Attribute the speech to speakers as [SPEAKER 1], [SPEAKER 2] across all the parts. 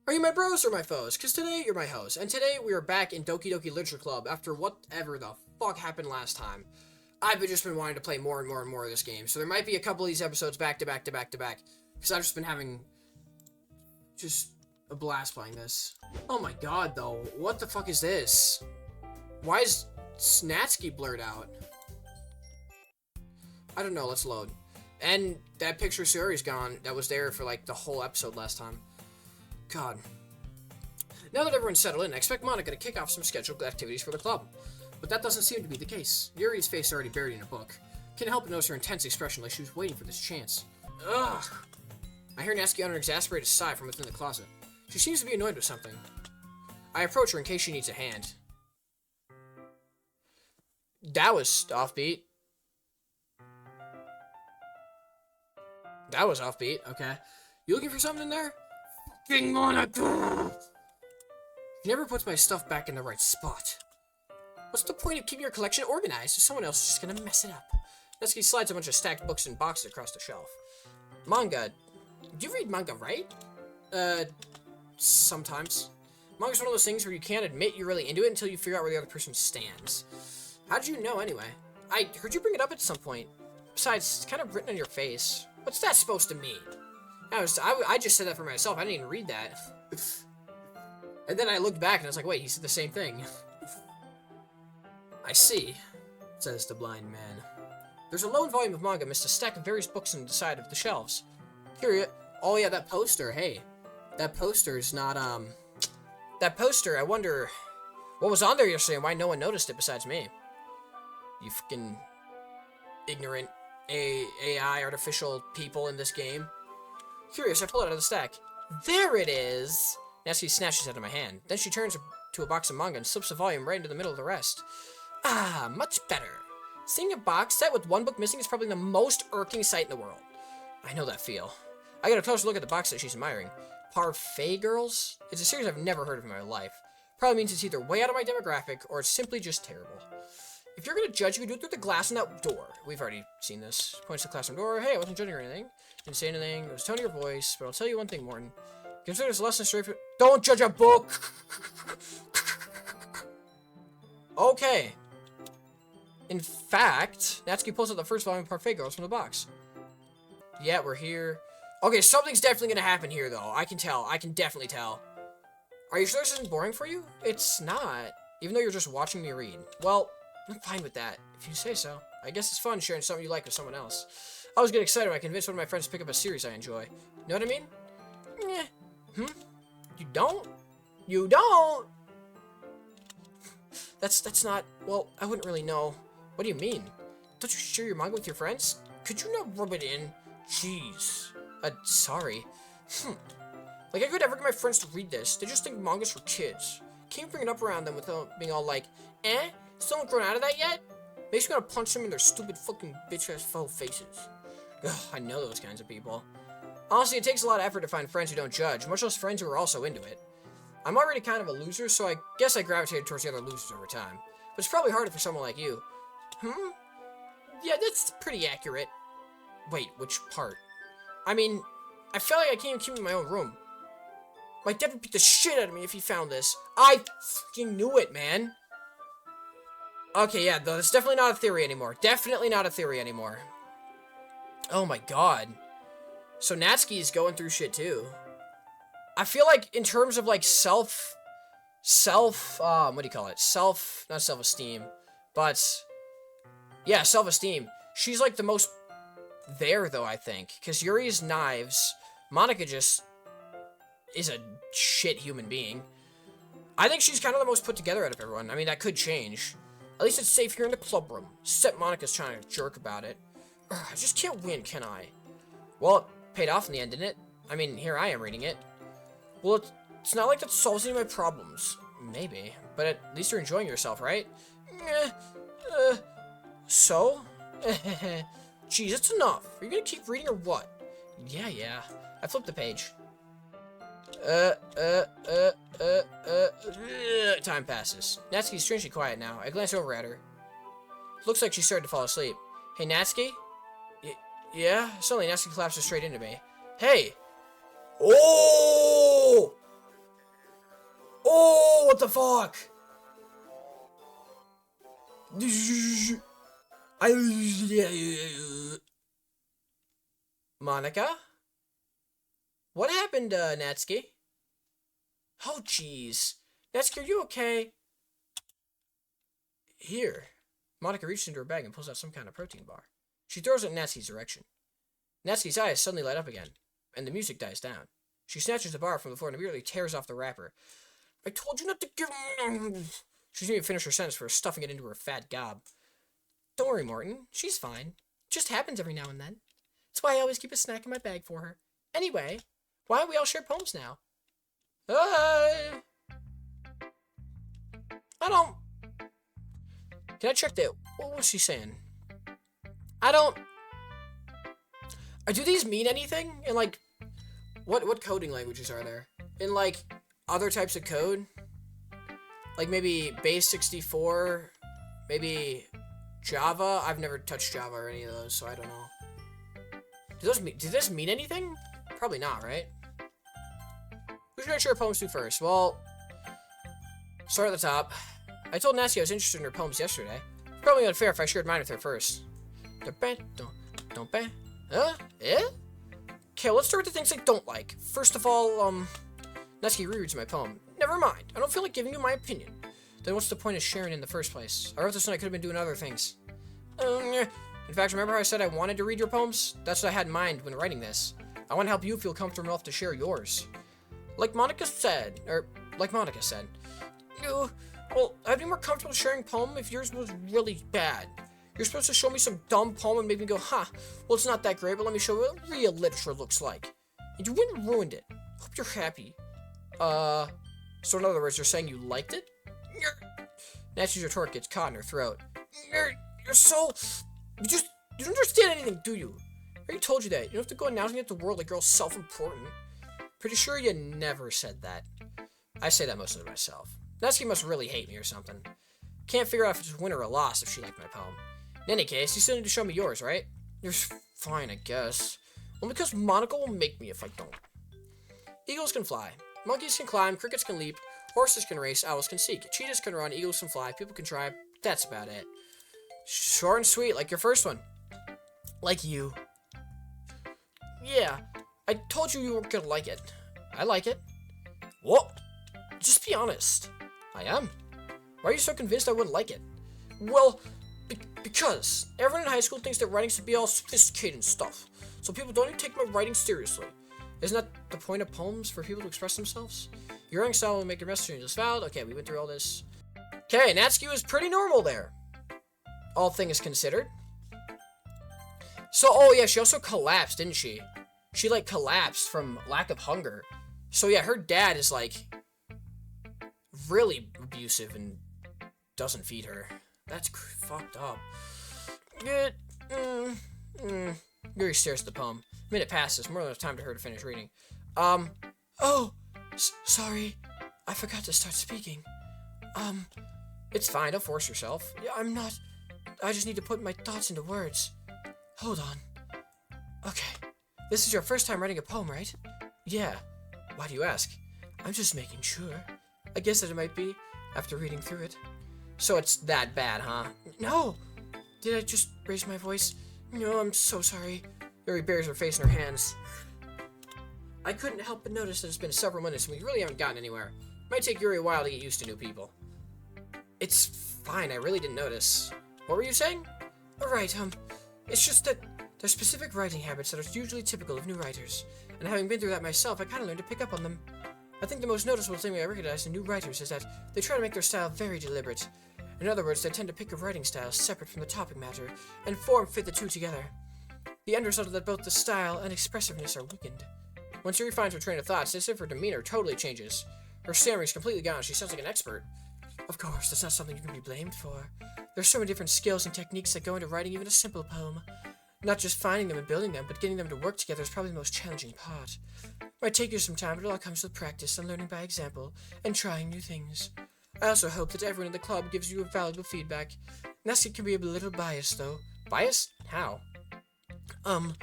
[SPEAKER 1] Are you my bros or my foes? Because today you're my host, and today we are back in Doki Doki Literature Club after whatever the fuck happened last time. I've just been wanting to play more and more and more of this game, so there might be a couple of these episodes back to back to back to back, because I've just been having just a blast playing this. Oh my god, though, what the fuck is this? Why is Snatsky blurred out? I don't know, let's load. And that picture of Suri's gone, that was there for like the whole episode last time. God. Now that everyone's settled in, I expect Monika to kick off some scheduled activities for the club. But that doesn't seem to be the case. Yuri's face already buried in a book. Can't help but notice her intense expression like she was waiting for this chance. Ugh! I hear Natsuki utter an exasperated sigh from within the closet. She seems to be annoyed with something. I approach her in case she needs a hand. That was offbeat. That was offbeat, okay. You looking for something in there? Fucking Monika! She never puts my stuff back in the right spot. What's the point of keeping your collection organized if someone else is just gonna mess it up? Natsuki slides a bunch of stacked books and boxes across the shelf. Manga. Do you read manga, right? Sometimes. Manga's one of those things where you can't admit you're really into it until you figure out where the other person stands. How did you know, anyway? I heard you bring it up at some point. Besides, it's kind of written on your face. What's that supposed to mean? I just said that for myself. I didn't even read that. And then I looked back and I was like, wait, he said the same thing. I see, says the blind man. There's a lone volume of manga amidst a stack of various books on the side of the shelves. Curious. Oh yeah, that poster. Hey, that poster is not, that poster, I wonder what was on there yesterday and why no one noticed it besides me. You fucking ignorant AI artificial people in this game. Curious, I pull it out of the stack. There it is! Natsuki snatches it out of my hand. Then she turns to a box of manga and slips a volume right into the middle of the rest. Ah, much better. Seeing a box set with one book missing is probably the most irking sight in the world. I know that feel. I get a closer look at the box that she's admiring. Parfait Girls? It's a series I've never heard of in my life. Probably means it's either way out of my demographic or it's simply just terrible. If you're gonna judge, you can do it through the glass in that door. We've already seen this. Points to the classroom door. Hey, I wasn't judging or anything. Didn't say anything. It was the tone of your voice. But I'll tell you one thing, Morton. Consider this lesson straight for... Don't judge a book! Okay. In fact, Natsuki pulls out the first volume of Parfait Girls from the box. Yeah, we're here. Okay, something's definitely gonna happen here, though. I can tell. I can definitely tell. Are you sure this isn't boring for you? It's not. Even though you're just watching me read. Well... I'm fine with that, if you say so. I guess it's fun sharing something you like with someone else. I always get excited when I convince one of my friends to pick up a series I enjoy. Know what I mean? Yeah. You don't? You don't? That's not... Well, I wouldn't really know. What do you mean? Don't you share your manga with your friends? Could you not rub it in? Jeez. Sorry. Like, I could never get my friends to read this. They just think manga's for kids. Can't bring it up around them without being all like, eh? Still haven't grown out of that yet? Makes me want to punch them in their stupid fucking bitch-ass faux faces. Ugh, I know those kinds of people. Honestly, it takes a lot of effort to find friends who don't judge, much less friends who are also into it. I'm already kind of a loser, so I guess I gravitated towards the other losers over time. But it's probably harder for someone like you. Yeah, that's pretty accurate. Wait, which part? I mean, I feel like I can't even keep in my own room. My dad would beat the shit out of me if he found this. I fucking knew it, man. Okay, yeah, though, it's definitely not a theory anymore. Definitely not a theory anymore. Oh my god. So Natsuki is going through shit too. I feel like in terms of like what do you call it? Not self-esteem, but yeah, self-esteem. She's like the most there though, I think. Because Yuri's knives, Monika just is a shit human being. I think she's kind of the most put together out of everyone. I mean, that could change. At least it's safe here in the club room. Except Monika's trying to jerk about it. Ugh, I just can't win, can I? Well, it paid off in the end, didn't it? I mean, here I am reading it. Well, it's not like that solves any of my problems. Maybe. But at least you're enjoying yourself, right? So? Jeez, that's enough. Are you gonna keep reading or what? Yeah. I flipped the page. Time passes. Natsuki's strangely quiet now. I glance over at her. Looks like she started to fall asleep. Hey, Natsuki? Yeah? Suddenly, Natsuki collapses straight into me. Hey! Oh! what the fuck? Monica? What happened, Natsuki? Oh, jeez. Natsuki, are you okay? Here. Monica reaches into her bag and pulls out some kind of protein bar. She throws it in Natsuki's direction. Natsuki's eyes suddenly light up again, and the music dies down. She snatches the bar from the floor and immediately tears off the wrapper. I told you not to give... She didn't even finish her sentence for stuffing it into her fat gob. Don't worry, Morton. She's fine. It just happens every now and then. That's why I always keep a snack in my bag for her. Anyway, why don't we all share poems now? I don't... Can I check that? What was she saying? I don't... Do these mean anything? And, like, what coding languages are there? In, like, other types of code? Like, maybe Base 64? Maybe Java? I've never touched Java or any of those, so I don't know. Do this mean anything? Probably not, right? Who should I share poems to first? Well, start at the top. I told Natsuki I was interested in her poems yesterday. It's probably unfair if I shared mine with her first. Huh? Eh? Okay, let's start with the things I don't like. First of all, Natsuki rereads my poem. Never mind. I don't feel like giving you my opinion. Then what's the point of sharing in the first place? I wrote this when I could have been doing other things. In fact, remember how I said I wanted to read your poems? That's what I had in mind when writing this. I want to help you feel comfortable enough to share yours. Like Monica said. Well, I'd be more comfortable sharing a poem if yours was really bad. You're supposed to show me some dumb poem and make me go, well, it's not that great, but let me show you what real literature looks like. And you wouldn't ruined it. Hope you're happy. So in other words, you're saying you liked it? Natsuki's retort gets caught in her throat. You're so... You don't understand anything, do you? I already told you that. You don't have to go announcing it to the world like you're all self-important. Pretty sure you never said that. I say that mostly to myself. Natsuki must really hate me or something. Can't figure out if it's a win or a loss if she liked my poem. In any case, you still need to show me yours, right? Yours fine, I guess. Well, because Monica will make me if I don't. Eagles can fly. Monkeys can climb. Crickets can leap. Horses can race. Owls can seek. Cheetahs can run. Eagles can fly. People can try. That's about it. Short and sweet, like your first one. Like you. Yeah, I told you weren't gonna like it. I like it. What? Just be honest. I am. Why are you so convinced I wouldn't like it? Well, because everyone in high school thinks that writing's to be all sophisticated and stuff, so people don't even take my writing seriously. Isn't that the point of poems, for people to express themselves? Your writing style will make your message just valid. Okay, we went through all this. Okay, Natsuki was pretty normal there. All things considered. So, oh yeah, she also collapsed, didn't she? She, like, collapsed from lack of hunger. So yeah, her dad is, like, really abusive and doesn't feed her. That's fucked up. Yuri stares at the poem. A minute passes, more than enough time to her to finish reading. Oh, sorry. I forgot to start speaking. It's fine, don't force yourself. Yeah, I'm not. I just need to put my thoughts into words. Hold on. Okay. This is your first time writing a poem, right? Yeah. Why do you ask? I'm just making sure. I guess that it might be, after reading through it. So it's that bad, huh? No! Did I just raise my voice? No, I'm so sorry. Yuri buries her face in her hands. I couldn't help but notice that it's been several minutes and we really haven't gotten anywhere. It might take Yuri a while to get used to new people. It's fine, I really didn't notice. What were you saying? Alright, it's just that there's specific writing habits that are usually typical of new writers. And having been through that myself, I kind of learned to pick up on them. I think the most noticeable thing I recognize in new writers is that they try to make their style very deliberate. In other words, they tend to pick a writing style separate from the topic matter, and form-fit the two together. The end result is that both the style and expressiveness are weakened. Once Yuri finds her train of thoughts, as if her demeanor totally changes. Her stammering's completely gone, she sounds like an expert. Of course, that's not something you can be blamed for. There's so many different skills and techniques that go into writing even a simple poem. Not just finding them and building them, but getting them to work together is probably the most challenging part. It might take you some time, but it all comes with practice and learning by example, and trying new things. I also hope that everyone in the club gives you valuable feedback. Natsuki can be a little biased, though. Biased? How? Well,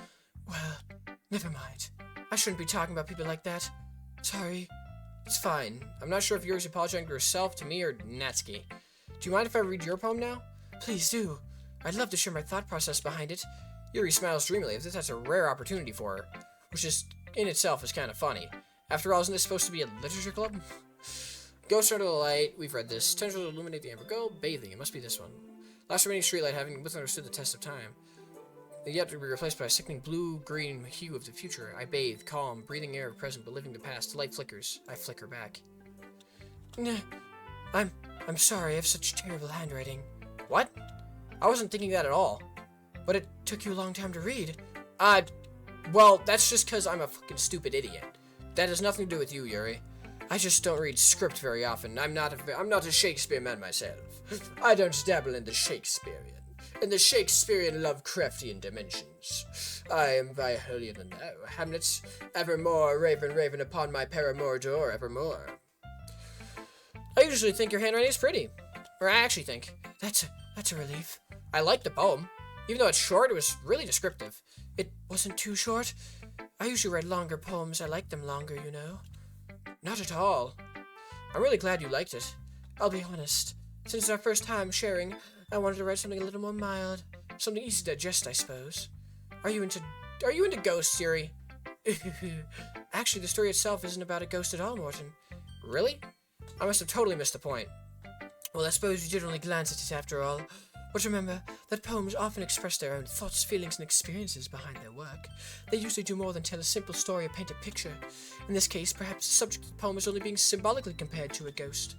[SPEAKER 1] never mind. I shouldn't be talking about people like that. Sorry. It's fine. I'm not sure if Yuri's apologizing to herself, to me, or Natsuki. Do you mind if I read your poem now? Please do. I'd love to share my thought process behind it. Yuri smiles dreamily as if that's a rare opportunity for her, which is, in itself, is kind of funny. After all, isn't this supposed to be a literature club? Ghost under the light. We've read this. Potential to illuminate the amber gold. Bathing. It must be this one. Last remaining streetlight having withstood the test of time. Yet to be replaced by a sickening blue-green hue of the future. I bathe, calm, breathing air of present, but living the past. The light flickers. I flicker back. I'm sorry, I have such terrible handwriting. What? I wasn't thinking that at all. But it took you a long time to read. Well, that's just because I'm a fucking stupid idiot. That has nothing to do with you, Yuri. I just don't read script very often. I'm not a Shakespeare man myself. I don't dabble in the Shakespearean Lovecraftian dimensions. I am by holier than thou, Hamlet, evermore, raven, raven upon my paramour door, evermore. I usually think your handwriting is pretty. Or I actually think. That's a relief. I like the poem. Even though it's short, it was really descriptive. It wasn't too short. I usually write longer poems. I like them longer, you know. Not at all. I'm really glad you liked it. I'll be honest. Since it's our first time sharing, I wanted to write something a little more mild. Something easy to digest, I suppose. Are you into ghosts, Yuri? Actually, the story itself isn't about a ghost at all, Morton. Really? I must have totally missed the point. Well, I suppose you did only glance at it after all. But remember that poems often express their own thoughts, feelings, and experiences behind their work. They usually do more than tell a simple story or paint a picture. In this case, perhaps the subject of the poem is only being symbolically compared to a ghost,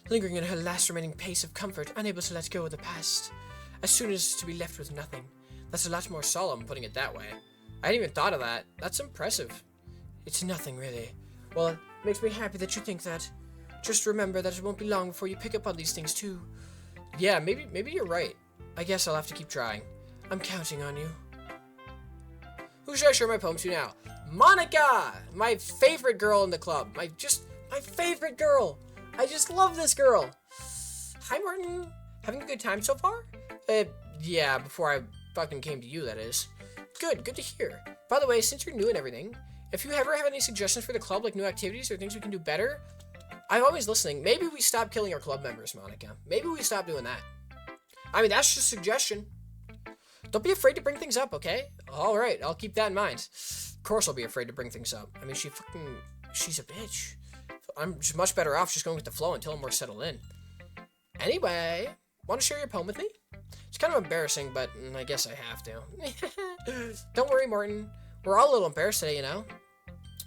[SPEAKER 1] lingering in her last remaining pace of comfort, unable to let go of the past, as soon as to be left with nothing. That's a lot more solemn, putting it that way. I hadn't even thought of that. That's impressive. It's nothing, really. Well, it makes me happy that you think that. Just remember that it won't be long before you pick up on these things, too. Yeah, maybe you're right. I guess I'll have to keep trying. I'm counting on you. Who should I share my poem to now? Monica! My favorite girl in the club. My favorite girl. I just love this girl. Hi, Martin. Having a good time so far? Yeah, before I fucking came to you, that is. Good to hear. By the way, since you're new and everything, if you ever have any suggestions for the club, like new activities or things we can do better, I'm always listening. Maybe we stop killing our club members, Monica. Maybe we stop doing that. I mean, that's just a suggestion. Don't be afraid to bring things up, okay? Alright, I'll keep that in mind. Of course I'll be afraid to bring things up. I mean, she's a bitch. I'm just much better off just going with the flow until I'm more settled in. Anyway, want to share your poem with me? It's kind of embarrassing, but I guess I have to. Don't worry, Martin. We're all a little embarrassed today, you know?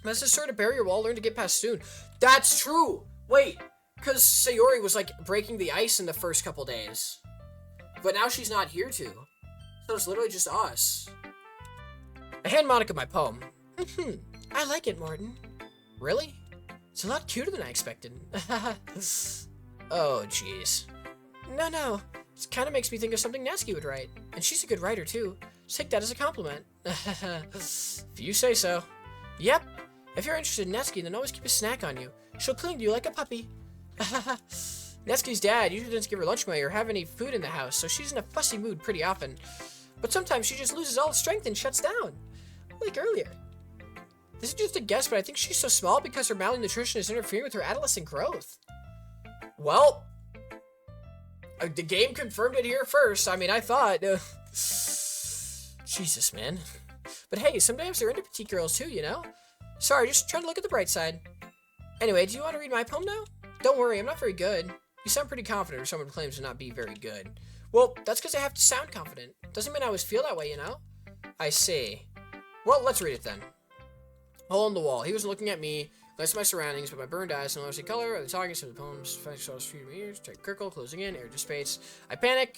[SPEAKER 1] That's the sort of barrier we'll all learn to get past soon. That's true! Wait, because Sayori was, like, breaking the ice in the first couple days. But now she's not here to. So it's literally just us. I hand Monica my poem. I like it, Morton. Really? It's a lot cuter than I expected. Oh, jeez. No. It kind of makes me think of something Natsuki would write. And she's a good writer, too. Just take that as a compliment. If you say so. Yep. If you're interested in Natsuki, then always keep a snack on you. She'll cling to you like a puppy. Natsuki's dad usually doesn't give her lunch money or have any food in the house, so she's in a fussy mood pretty often. But sometimes she just loses all strength and shuts down. Like earlier. This is just a guess, but I think she's so small because her malnutrition is interfering with her adolescent growth. Well, the game confirmed it here first. I mean, I thought... Jesus, man. But hey, sometimes they're into petite girls too, you know? Sorry, just trying to look at the bright side. Anyway, do you want to read my poem now? Don't worry, I'm not very good. You sound pretty confident, or someone claims to not be very good. Well, that's because I have to sound confident. Doesn't mean I always feel that way, you know? I see. Well, let's read it then. Hole in the wall. He was looking at me, glanced at my surroundings, but my burned eyes no longer see color, or the talking of the poems, saw few of my ears, tight crinkle, closing in, air dissipates. I panic.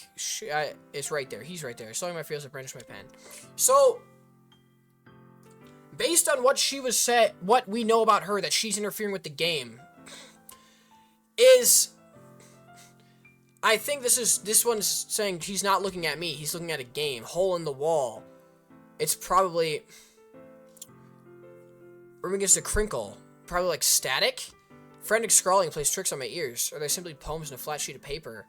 [SPEAKER 1] It's right there. He's right there. Slowing my fears, I brandish my pen. So, based on what she was said, what we know about her, that she's interfering with the game, is... I think this one's saying he's not looking at me, he's looking at a game. Hole in the wall. It's probably... Room against a crinkle. Probably like static? Frantic scrawling plays tricks on my ears. Or are they simply poems in a flat sheet of paper?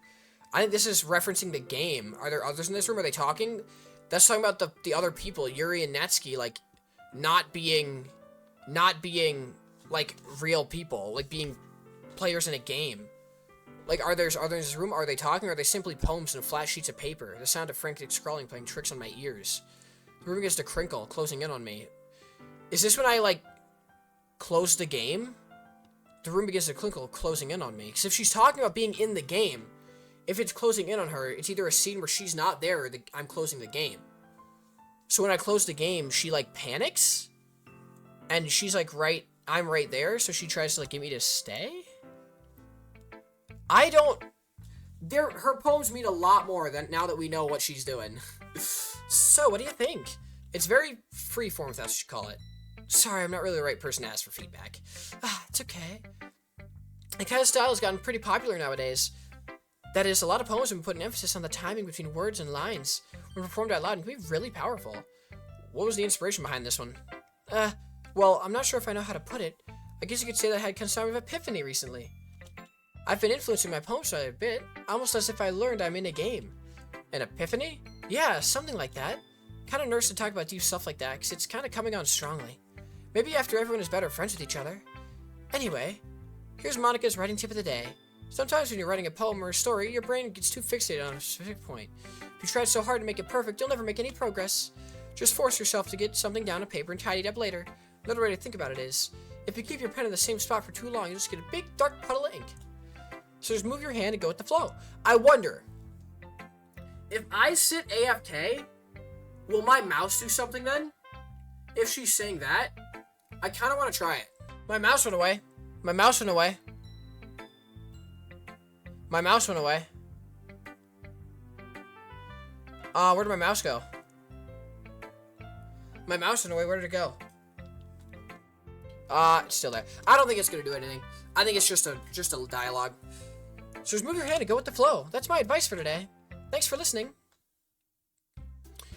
[SPEAKER 1] I think this is referencing the game. Are there others in this room? Are they talking? That's talking about the other people, Yuri and Natsuki, like, not being like real people, like being players in a game. Like, are they in this room? Are they talking? Or are they simply poems and flat sheets of paper? The sound of frantic scrawling playing tricks on my ears. The room begins to crinkle, closing in on me. Is this when I, like, close the game? The room begins to crinkle, closing in on me. Because if she's talking about being in the game, if it's closing in on her, it's either a scene where she's not there or I'm closing the game. So when I close the game, she, like, panics? And she's, like, I'm right there, so she tries to, like, get me to stay? Her poems mean a lot more than now that we know what she's doing. So, what do you think? It's very freeform, if that's what you call it. Sorry, I'm not really the right person to ask for feedback. It's okay. The kind of style has gotten pretty popular nowadays. That is, a lot of poems have been putting emphasis on the timing between words and lines. When performed out loud, it can be really powerful. What was the inspiration behind this one? Well, I'm not sure if I know how to put it. I guess you could say that I had some sort of epiphany recently. I've been influencing my poem style a bit, almost as if I learned I'm in a game. An epiphany? Yeah, something like that. Kind of nervous to talk about deep stuff like that, because it's kind of coming on strongly. Maybe after everyone is better friends with each other. Anyway, here's Monica's writing tip of the day. Sometimes when you're writing a poem or a story, your brain gets too fixated on a specific point. If you try so hard to make it perfect, you'll never make any progress. Just force yourself to get something down on paper and tidy it up later. Another way to think about it is, if you keep your pen in the same spot for too long, you'll just get a big dark puddle of ink. So just move your hand and go with the flow. I wonder, if I sit AFK, will my mouse do something then? If she's saying that, I kind of want to try it. My mouse went away. My mouse went away. My mouse went away. Where did my mouse go? My mouse went away. Where did it go? It's still there. I don't think it's gonna do anything. I think it's just a dialogue. So just move your hand and go with the flow. That's my advice for today. Thanks for listening.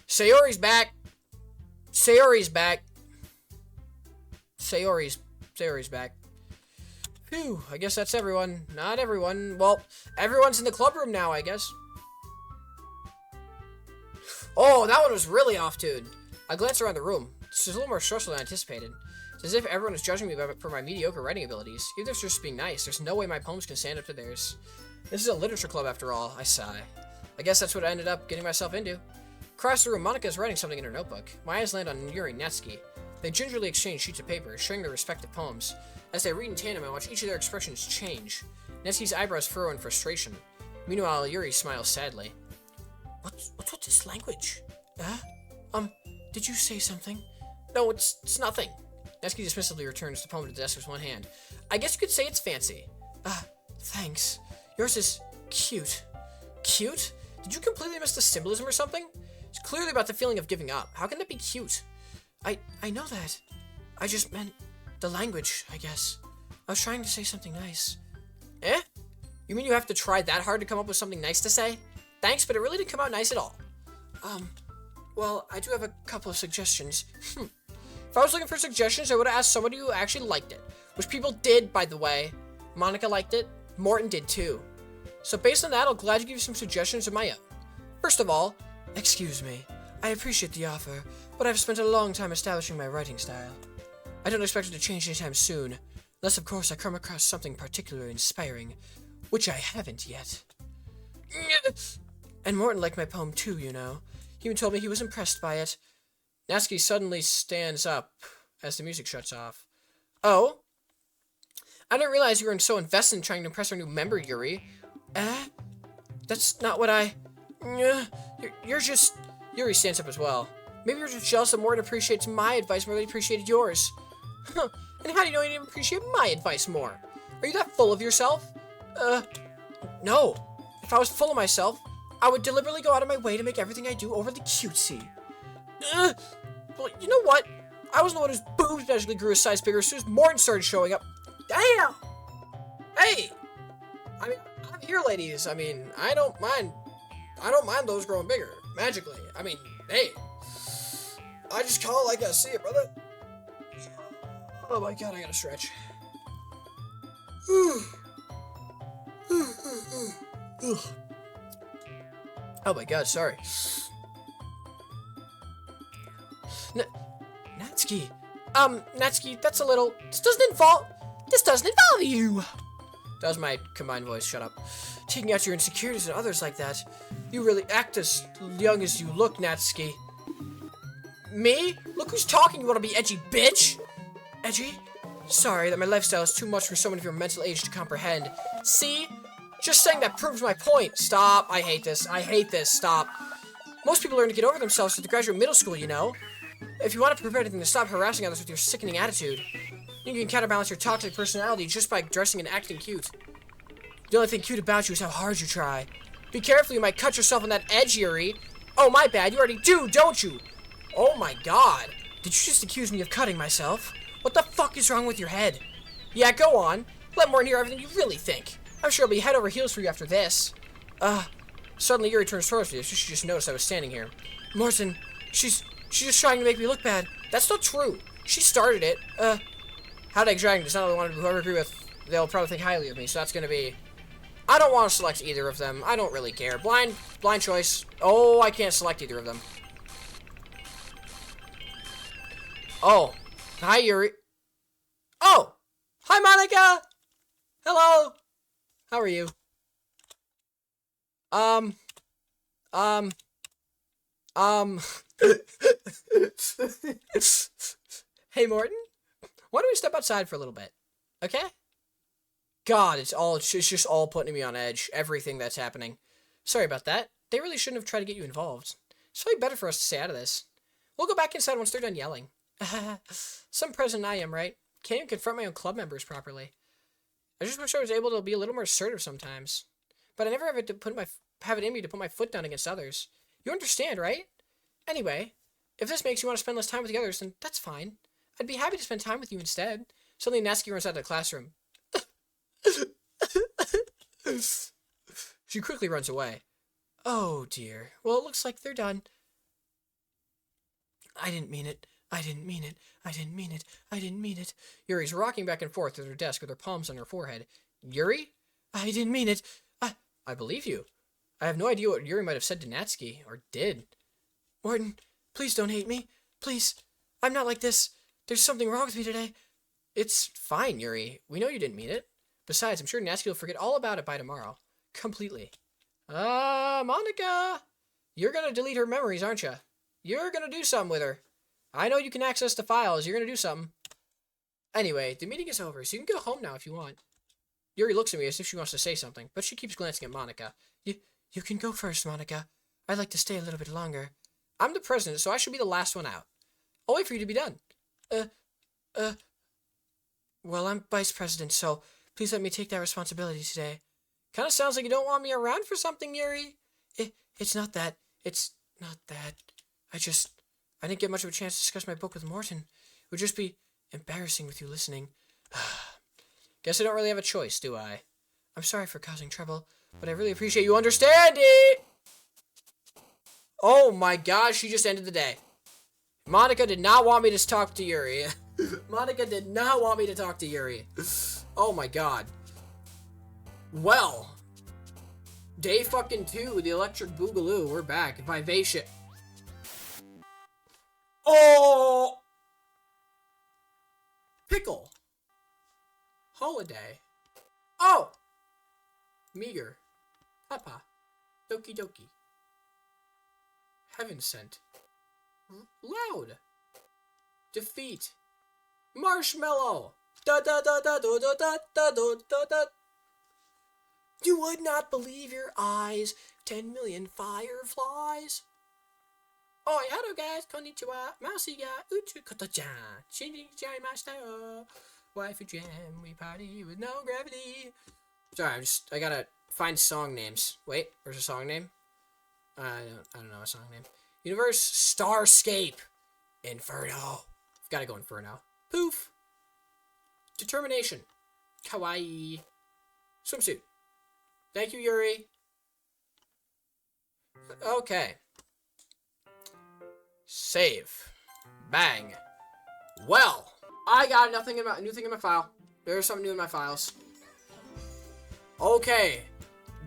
[SPEAKER 1] Sayori's back. Sayori's back. Sayori's back. Phew, I guess that's everyone. Not everyone. Well, everyone's in the club room now, I guess. Oh, that one was really off tune. I glanced around the room. This is a little more stressful than I anticipated. It's as if everyone is judging me for my mediocre writing abilities. Even if they're just being nice, there's no way my poems can stand up to theirs. This is a literature club after all, I sigh. I guess that's what I ended up getting myself into. Across the room, Monica is writing something in her notebook. My eyes land on Yuri and Natsuki. They gingerly exchange sheets of paper, sharing their respective poems. As they read in tandem, I watch each of their expressions change. Natsuki's eyebrows furrow in frustration. Meanwhile, Yuri smiles sadly. What's with this language? Did you say something? No, it's nothing. Natsuki dismissively returns the poem to the desk with one hand. I guess you could say it's fancy. Thanks. Yours is cute. Cute? Did you completely miss the symbolism or something? It's clearly about the feeling of giving up. How can that be cute? I know that. I just meant the language, I guess. I was trying to say something nice. Eh? You mean you have to try that hard to come up with something nice to say? Thanks, but it really didn't come out nice at all. Well, I do have a couple of suggestions. If I was looking for suggestions, I would have asked somebody who actually liked it. Which people did, by the way. Monica liked it. Morton did too. So based on that, I'll gladly give you some suggestions of my own. First of all, excuse me. I appreciate the offer, but I've spent a long time establishing my writing style. I don't expect it to change anytime soon, unless of course I come across something particularly inspiring, which I haven't yet. And Morton liked my poem too, you know. He even told me he was impressed by it. Natsuki suddenly stands up as the music shuts off. Oh? I didn't realize you were so invested in trying to impress our new member, Yuri. That's not what You're just... Yuri stands up as well. Maybe you're just jealous that Morton appreciates my advice more than he appreciated yours. Huh. And how do you know he didn't appreciate my advice more? Are you that full of yourself? No. If I was full of myself, I would deliberately go out of my way to make everything I do overly cutesy. Well, you know what? I wasn't the one whose boobs magically grew a size bigger as soon as Morton started showing up. Damn! Hey! I mean, I'm here, ladies. I mean, I don't mind those growing bigger, magically. I mean, hey. I just call it like I see it, brother. Oh my god, I gotta stretch. Oh my god, sorry. Natsuki, Natsuki, that's a little... This doesn't involve you! That was my combined voice, shut up. Taking out your insecurities and others like that. You really act as young as you look, Natsuki. Me? Look who's talking, you wanna be edgy, bitch! Edgy? Sorry that my lifestyle is too much for someone of your mental age to comprehend. See? Just saying that proves my point. Stop. I hate this. I hate this. Stop. Most people learn to get over themselves at the graduate middle school, you know? If you want to prevent anything to stop harassing others with your sickening attitude, you can counterbalance your toxic personality just by dressing and acting cute. The only thing cute about you is how hard you try. Be careful, you might cut yourself on that edge, Yuri. Oh, my bad. You already do, don't you? Oh, my God. Did you just accuse me of cutting myself? What the fuck is wrong with your head? Yeah, go on. Let Morton hear everything you really think. I'm sure it'll be head over heels for you after this. Suddenly Yuri turns towards me. She just noticed I was standing here. Morton, she's just trying to make me look bad. That's not true. She started it. How'd Dragon does not really want to whoever I agree with. They'll probably think highly of me, so that's gonna be... I don't want to select either of them. I don't really care. Blind choice. Oh, I can't select either of them. Oh. Hi, Yuri. Oh! Hi, Monika! Hello! How are you? Hey, Morton? Why don't we step outside for a little bit? Okay? God, it's just all putting me on edge. Everything that's happening. Sorry about that. They really shouldn't have tried to get you involved. It's probably better for us to stay out of this. We'll go back inside once they're done yelling. Some president I am, right? Can't even confront my own club members properly. I just wish I was able to be a little more assertive sometimes. But I never have it in me to put my foot down against others. You understand, right? Anyway, if this makes you want to spend less time with the others, then that's fine. I'd be happy to spend time with you instead. Suddenly Natsuki runs out of the classroom. She quickly runs away. Oh dear. Well, it looks like they're done. I didn't mean it. I didn't mean it. I didn't mean it. I didn't mean it. Yuri's rocking back and forth at her desk with her palms on her forehead. Yuri? I didn't mean it. I believe you. I have no idea what Yuri might have said to Natsuki, or did. Morton, please don't hate me. Please. I'm not like this. There's something wrong with me today. It's fine, Yuri. We know you didn't mean it. Besides, I'm sure Natsuki will forget all about it by tomorrow. Completely. Monika! You're gonna delete her memories, aren't you? You're gonna do something with her. I know you can access the files. You're gonna do something. Anyway, the meeting is over, so you can go home now if you want. Yuri looks at me as if she wants to say something, but she keeps glancing at Monika. You can go first, Monika. I'd like to stay a little bit longer. I'm the president, so I should be the last one out. I'll wait for you to be done. Well, I'm vice president, so please let me take that responsibility today. Kinda sounds like you don't want me around for something, Yuri. It's not that. It's not that. I didn't get much of a chance to discuss my book with Morton. It would just be embarrassing with you listening. Guess I don't really have a choice, do I? I'm sorry for causing trouble, but I really appreciate you understanding. Oh my gosh, she just ended the day. Monika did not want me to talk to Yuri. Monika did not want me to talk to Yuri. Oh my god. Well, day fucking 2, the Electric Boogaloo. We're back. Vivacious. Oh! Pickle. Holiday. Oh! Meager. Papa. Doki Doki. Heaven Sent. Loud. Defeat. Marshmallow. Da da da da da da da da da da da. You would not believe your eyes. 10 million fireflies. Oi, hello guys, konnichiwa. Mousy ga uchu koto-chan. Shinji mashita yo. Waifu jam, we party with no gravity. Sorry, I gotta find song names. Wait, where's a song name? I don't know a song name. Universe Starscape. Inferno. Gotta go Inferno. Poof. Determination. Kawaii. Swimsuit. Thank you, Yuri. Okay. Save. Bang. Well, I got a new thing in my file. There's something new in my files. Okay.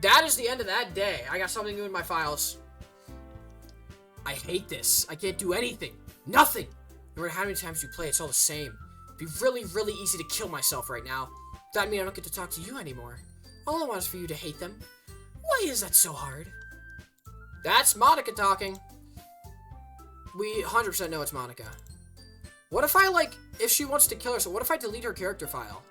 [SPEAKER 1] That is the end of that day. I got something new in my files. I hate this. I can't do anything. Nothing. No matter how many times you play, it's all the same. It'd be really, really easy to kill myself right now. That'd mean I don't get to talk to you anymore. All I want is for you to hate them. Why is that so hard? That's Monica talking. We 100% know it's Monica. What if I, like, if she wants to kill herself, what if I delete her character file?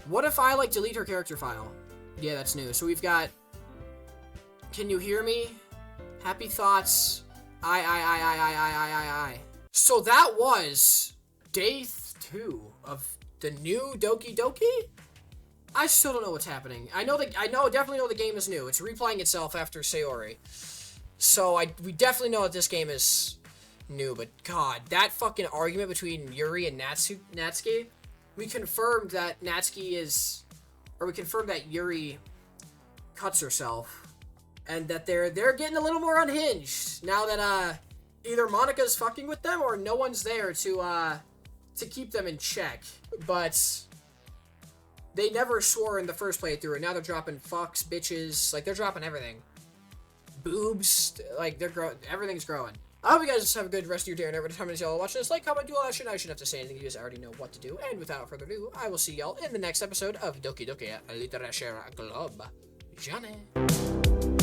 [SPEAKER 1] What if I, like, delete her character file? Yeah, that's new. So we've got, can you hear me? Happy thoughts. I. So that was day 2 of the new Doki Doki? I still don't know what's happening. I definitely know the game is new. It's replaying itself after Sayori. So we definitely know that this game is new, but god, that fucking argument between Yuri and Natsuki, we confirmed that we confirmed that Yuri cuts herself, and that they're getting a little more unhinged now that either Monica's fucking with them or no one's there to keep them in check. But they never swore in the first playthrough, and now they're dropping fucks, bitches, like they're dropping everything. Boobs, like everything's growing. I hope you guys have a good rest of your day and every time y'all watching this. Like, comment, do all that shit. I shouldn't have to say anything. You guys already know what to do. And without further ado, I will see y'all in the next episode of Doki Doki Literature Club. Johnny.